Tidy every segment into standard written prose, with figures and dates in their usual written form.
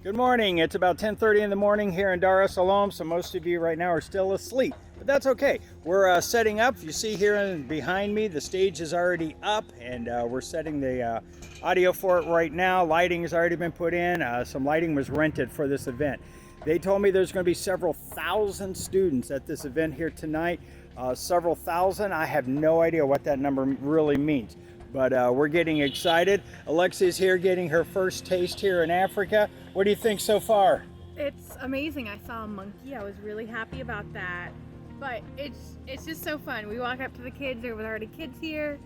Good morning. It's about 10:30 in the morning here in Dar es Salaam, so most of you right now are still asleep, but that's okay. We're setting up. You see here behind me, the stage is already up, and we're setting the audio for it right now. Lighting has already been put in. Some lighting was rented for this event. They told me there's going to be several thousand students at this event here tonight. Several thousand. I have no idea what that number really means, but we're getting excited. Alexia's here getting her first taste here in Africa. What do you think so far? It's amazing. I saw a monkey. I was really happy about that. But it's just so fun. We walk up to the kids. There were already kids here.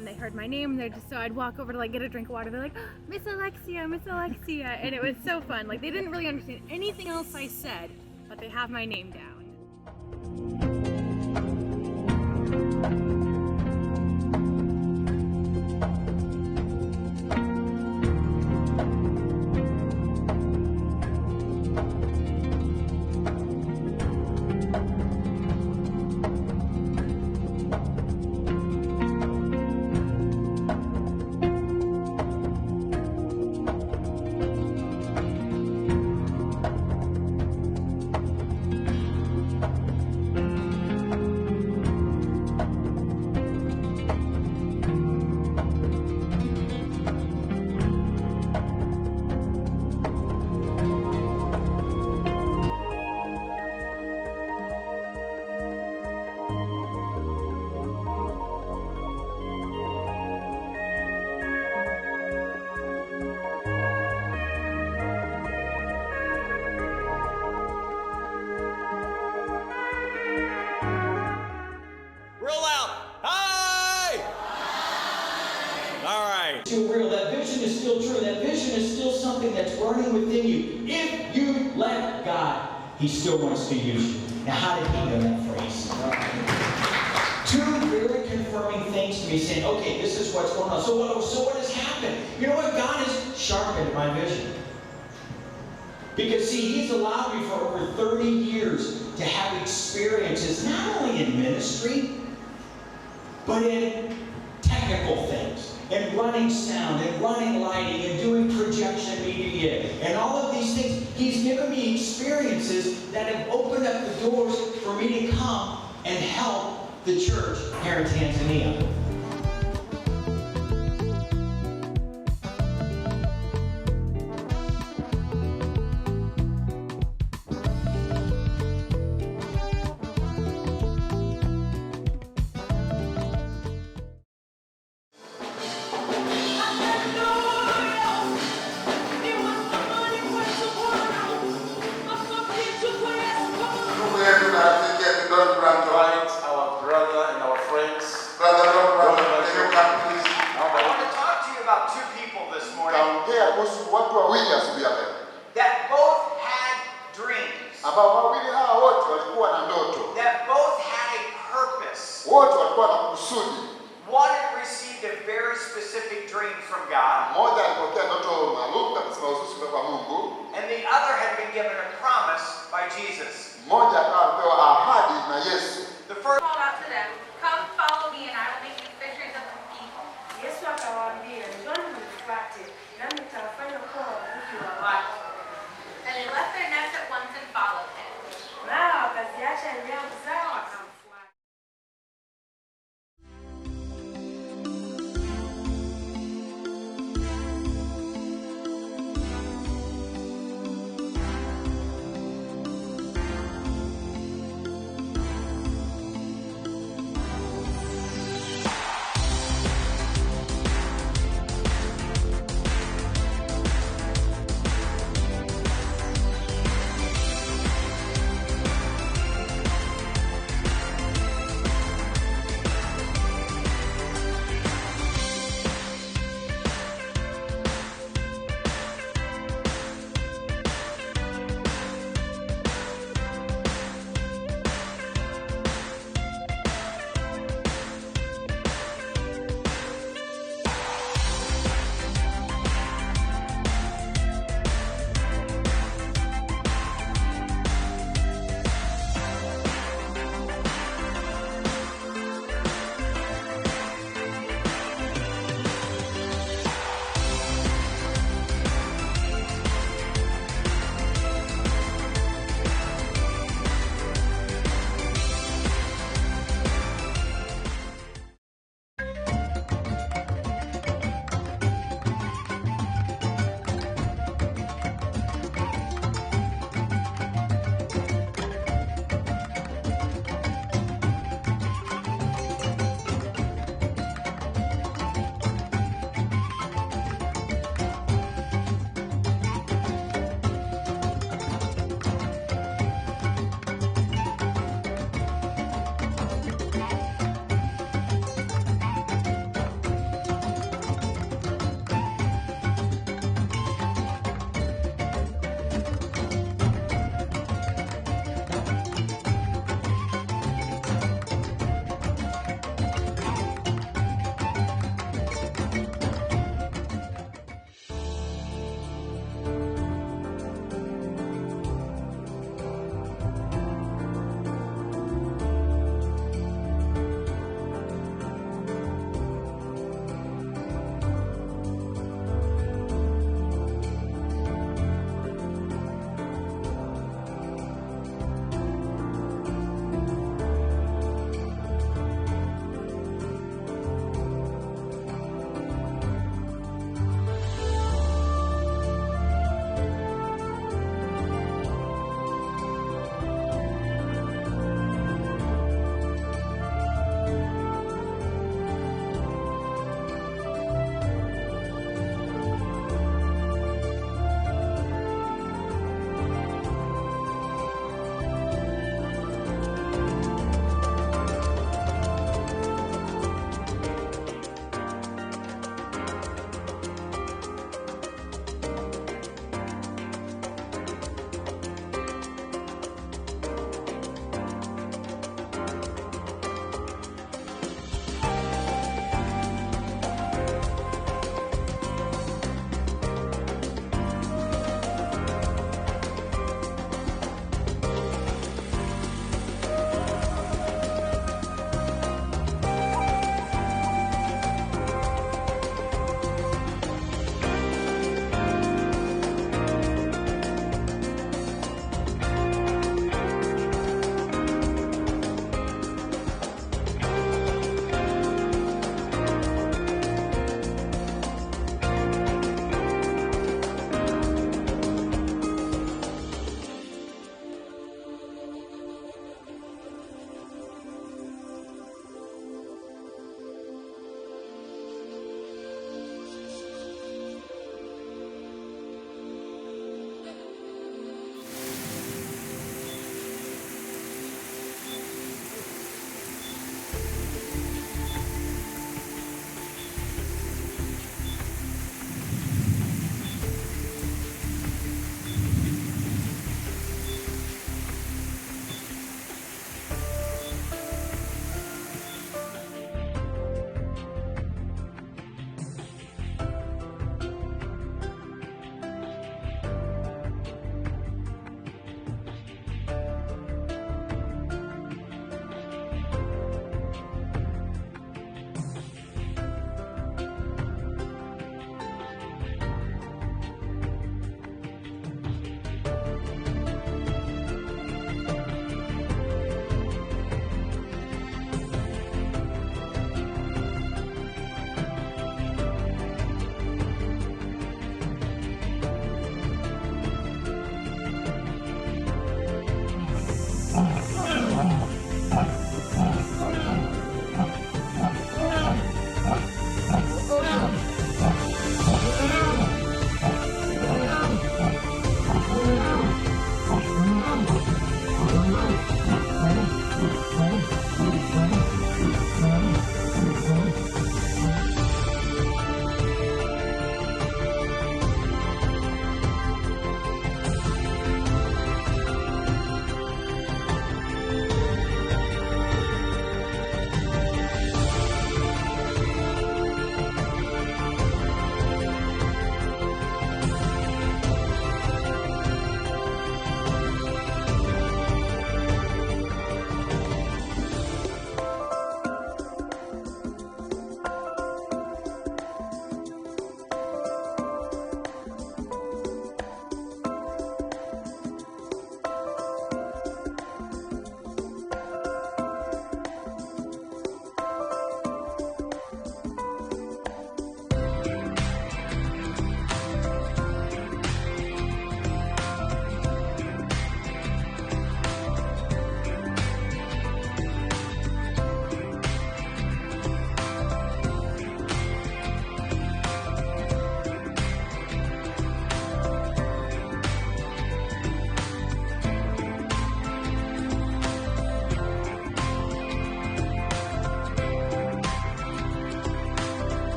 They heard my name. So I'd walk over to like get a drink of water. They're like, oh, Miss Alexia, Miss Alexia, and it was so fun. Like they didn't really understand anything else I said, but they have my name down. Still real. That vision is still true. That vision is still something that's burning within you. If you let God, He still wants to use you. Now, how did He know that phrase? Two very confirming things to me, saying, okay, this is what's going on. So what has happened? You know what? God has sharpened my vision. Because, see, He's allowed me for over 30 years to have experiences, not only in ministry, but in technical things. And running sound, and running lighting, and doing projection media, and all of these things. He's given me experiences that have opened up the doors for me to come and help the church here in Tanzania. Our brother and our friends. I want to talk to you about two people this morning that both had dreams, that both had a purpose. One had received a very specific dream from God, and the other had been given a promise by Jesus. The first call out to them.